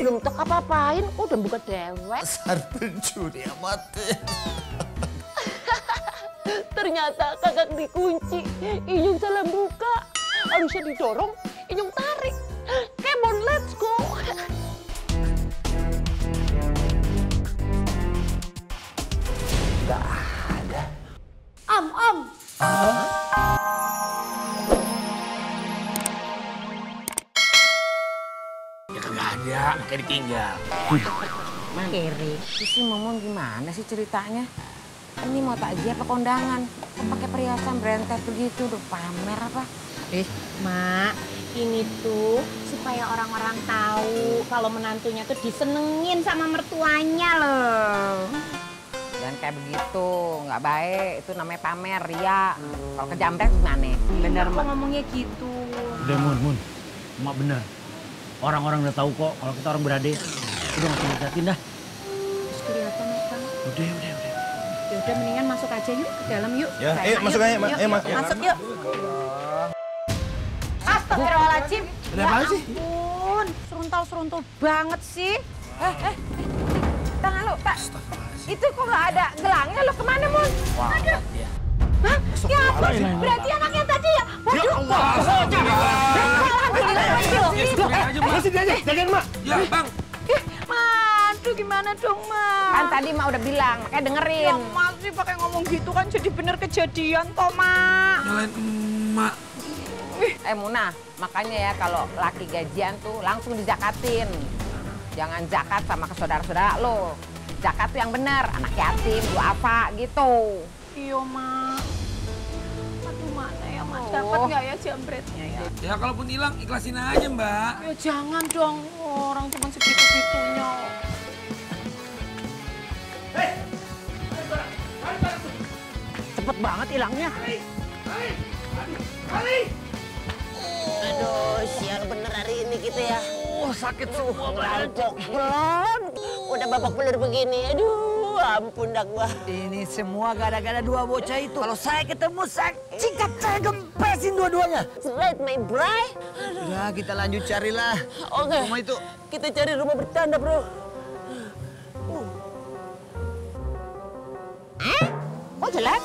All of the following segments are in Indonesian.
Belum tak apa-apain, udah buka dewek. Dasar pencuri amatir. Ternyata kakak dikunci. Inyong salah buka. Harusnya didorong, Inyong tarik. Come on, let's go. Gak ada. Om. Ya kagak ada, makanya ditinggal. Kiri, si Momon gimana sih ceritanya? Ini mau takziah apa kondangan? Kok pakai perhiasan berentet begitu, udah pamer apa? Mak, ini tuh supaya orang-orang tahu kalau menantunya tuh disenengin sama mertuanya loh. Jangan kayak begitu, nggak baik. Itu namanya pamer, ria. Kalau kejamret gimana? Bener, Mak. Ngomongnya gitu. Udah, Mun. Emak bener. Orang-orang udah tahu kok kalau kita orang berade. Udah nggak usah liatin dah. Terus kelihatan apa? Udah. Ya udah mendingan masuk aja yuk ke dalam yuk. Ya, ayo masuk aja, Mak. Ayo, Mak. Masuk yuk. Astagfirullahaladzim. Ada apaan sih? Ampun, seruntul banget sih. Tangan lu, Pak. Itu kok nggak ada gelangnya, lu kemana, Mun? Wah, Aduh. ya. Hah? Ya ampun, berarti anaknya tadi ya? Ya Allah. Alhamdulillah. Masih dia aja, jagain Mak. Ya, Bang. Aduh gimana dong, Mak? Kan tadi Mak udah bilang, makanya dengerin. Ya Mak sih pakai ngomong gitu kan jadi bener kejadian toh, Mak. Nyalain emak. Munah, makanya ya kalau laki gajian tuh langsung dijakatin. Jangan zakat sama ke saudara-saudara lo. Zakat tuh yang bener, anak yatim, duafa gitu. Iya, Mak. Aduh, mana ya, Mak? Dapat nggak ya jambretnya ya? Ya kalaupun hilang, ikhlasin aja, Mbak. Ya jangan dong, orang cuma segitu-gitunya. Cepet banget hilangnya. Aduh, sial bener hari ini kita ya. Sakit semua Ngelampok belum. Udah babak belur begini. Aduh, ampun dah gua. Ini semua gara-gara dua bocah itu. Kalau saya ketemu, saya cikat, saya gempesin dua-duanya. Right, my bray. Udah, kita lanjut carilah. Oke. Rumah itu. Kita cari rumah bercanda, bro. Kok jelek?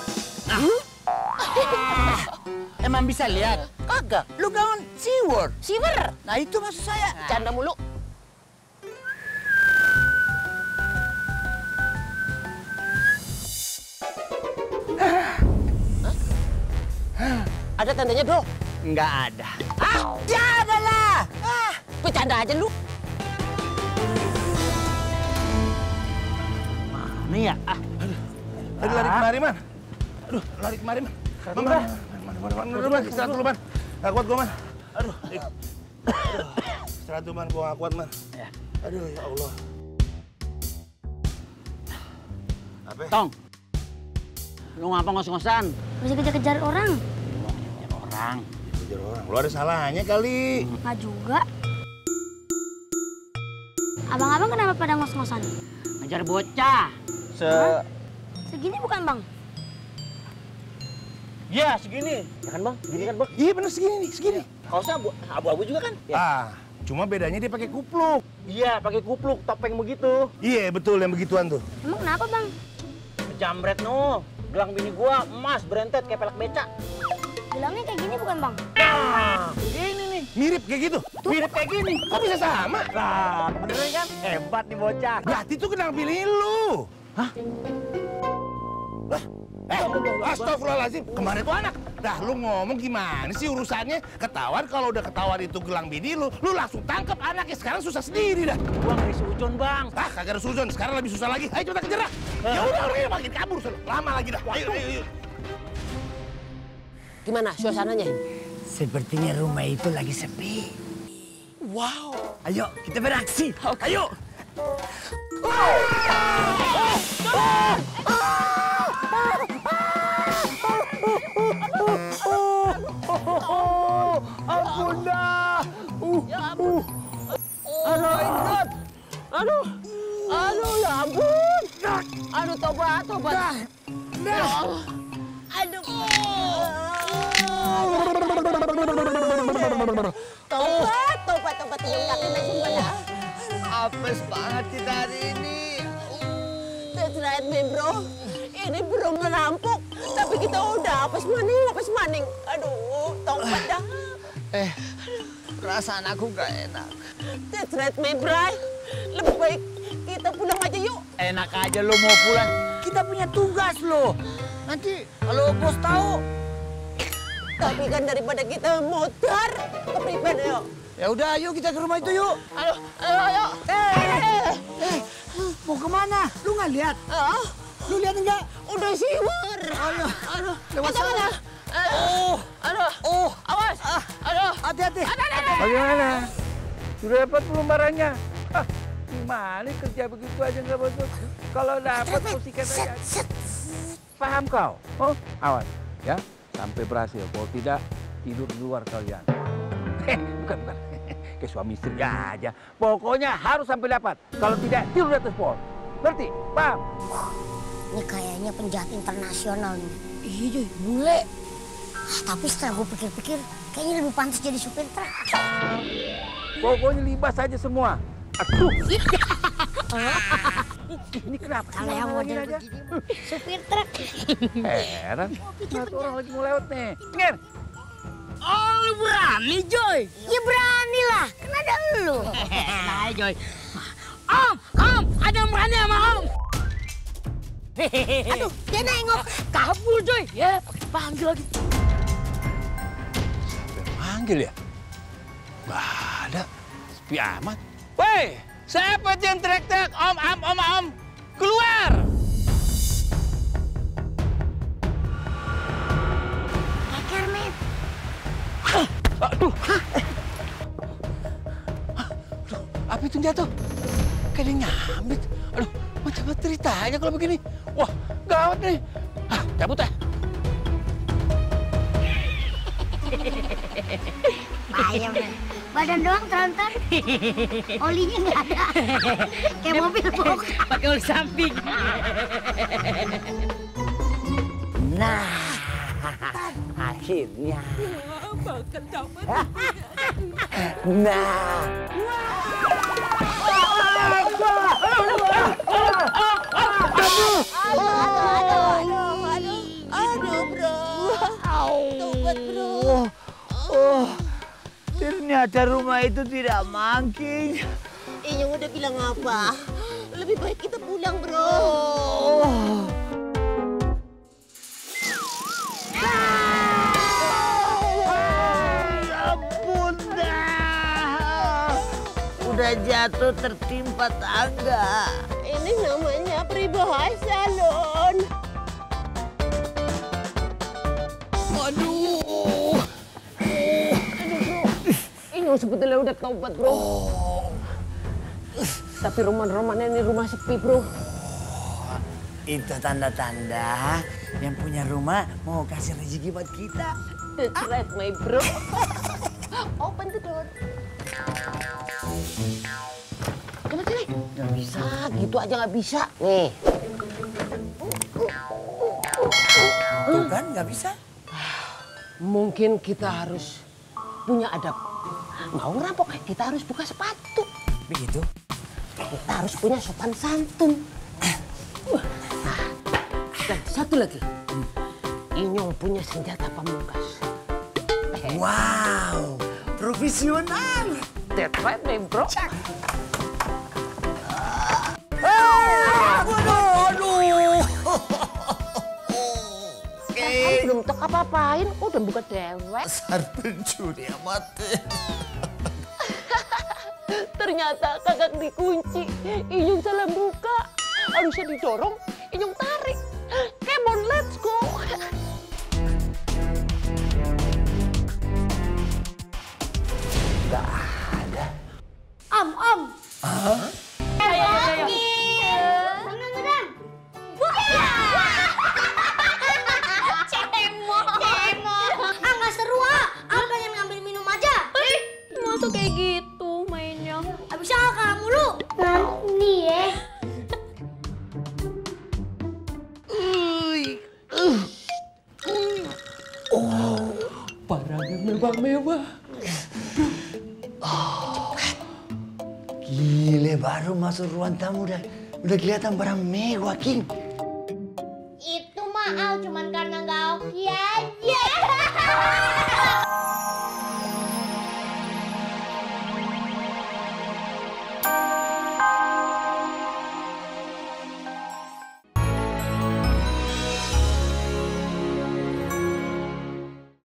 Emang bisa lihat? Kagak. Lu gaun siwor. Siwer. Nah itu maksud saya. Canda mulu. Ada tandanya, bro? Nggak ada. Ya ada lah. Bercanda aja lu. Mana ya? Aduh, lari kemari, Man. Aduh, lari kemari, Man. Man. Istirahat dulu, Man. Nggak kuat gua, Man. Aduh. Istirahat dulu, Man. Gua nggak kuat, Man. Aduh, ya Allah. Apa? Tong, lu ngapa ngos-ngosan? Masih kejar-kejar orang. Kejar orang. Kejar orang. Lu ada salahnya kali. Nggak juga. Abang-abang kenapa pada ngos-ngosan? Ngejar bocah. Segini bukan, Bang? Ya, segini. Ya kan, Bang? Segini kan, Bang? Iya, bener segini nih, segini. Kaosnya abu-abu juga kan? Cuma bedanya dia pakai kupluk. Iya, pakai kupluk, topeng begitu. Iya, betul yang begituan tuh. Emang kenapa, Bang? Jambret no. Gelang bini gua emas berentet kayak pelek beca. Bilangnya kayak gini bukan, Bang? Nah, ini nih. Mirip kayak gitu. Mirip kayak gini. Kok bisa sama? Nah, beneran kan? Hebat nih bocah. Berarti tuh kenal pilih lu. Hah? Astagfirullahaladzim. Kemarin tuh anak. Dah lu ngomong gimana sih urusannya? Ketahuan kalau udah ketahuan itu gelang bini lu langsung tangkap anaknya. Sekarang susah sendiri dah. Gua ngeri sujon, Bang. Kagak ada suzon. Sekarang lebih susah lagi. Ayo kita kejar dah. Ya udah orangnya makin kabur. Lama lagi dah. Ayo. Gimana suasananya? Sepertinya rumah itu lagi sepi. Wow. Ayo, kita beraksi. Ayo. Ampun dah. Ya ampun. Aduh, aduh, ya ampun. Aduh, tobat. Ya Allah. Aduh. Tobat. Yang yakin aja sumpah dah. Apa maning? Aduh, tongkat dah. Perasaan aku gak enak. That's right, my bray. Lebih baik kita pulang aja yuk. Enak aja lo mau pulang. Kita punya tugas lo. Nanti kalau bos tahu. Tapi kan daripada kita motor, kepriben yuk. Ya udah, ayo kita ke rumah itu yuk. Ayo. Mau kemana? Lu nggak lihat? Lu lihat enggak? Udah siwar. Aduh, lewat sana. Awas. Aduh. Hati-hati. Bagaimana? Sudah dapat belum barangnya? Gimana kerja begitu aja nggak bagus? Kalau dapat mesti kata paham kau? Oh, awas ya, sampai berhasil. Kalau tidak, tidur di luar kalian. Bukan. Kayak suami istri aja. Pokoknya harus sampai dapat. Kalau tidak, tidur di atas pohon. Ngerti? Paham? Ini kayaknya penjahat internasional nih. Iya, Joy, bule. Tapi setelah gue pikir-pikir, kayaknya lebih pantas jadi supir truk. Pokoknya libas aja semua. Aduh. Ini kenapa? Kalau yang model aja? begini, supir truk. Heran. Satu orang lagi mau lewat nih. Ngir. Oh, lu berani, Joy? Ya berani lah, kan ada lu. Nah, Joy. Om, ada yang berani sama Om. Aduh, dia nengok. Kabur, Joy. Ya, panggil lagi. Panggil ya? Gak ada. Sepi amat. Woi, siapa yang teriak-teriak? Om. Keluar! Kermit. Aduh. Apa itu jatuh? Kayak dia nyambit. Aduh, macam apa ceritanya kalau begini? Wah, gawat nih. Cabut ya. Bayam nih. Badan doang tronton. Olinya nggak ada. Kayak mobil box. Pakai oli samping. Nah, akhirnya. Nah. Aduh, bro. Tobat, bro. Ternyata rumah itu tidak mangking. Inyong udah bilang apa? Lebih baik kita pulang, bro. Ampun dah. Udah jatuh tertimpa tangga. Ini namanya peribahasa, Lon. Aduh. Inyong sebetulnya udah taubat, bro. Tapi roman-romannya ini rumah sepi, bro. Itu tanda-tanda yang punya rumah mau kasih rezeki buat kita. That's right, my bro. Open the door. Coba sini. Nggak bisa. Gitu aja nggak bisa. Nih. Tuh kan, nggak bisa. Mungkin kita harus punya adab. Mau ngerampok, kita harus buka sepatu. Begitu? Kita harus punya sopan santun. Nah, dan satu lagi. Inyong punya senjata pamungkas. Wow, profesional. That's right, my bro. Aduh. Belum tok apa-apain, udah buka dewek. Dasar pencuri amatir. Ternyata kagak dikunci. Inyong salah buka. Harusnya didorong, Inyong tarik. Come on, let's go. Nggak ada. Om. Ayo. Menang. Cemong. Nggak seru ah. Pengen ngambil minum aja. Masa kayak gitu mainnya? Abis kalah mulu. Nanti ya. Barangnya mewah-mewah. Gile, baru masuk ruang tamu udah kelihatan barang mewah, King. Itu mah Al cuman karena nggak Oki aja.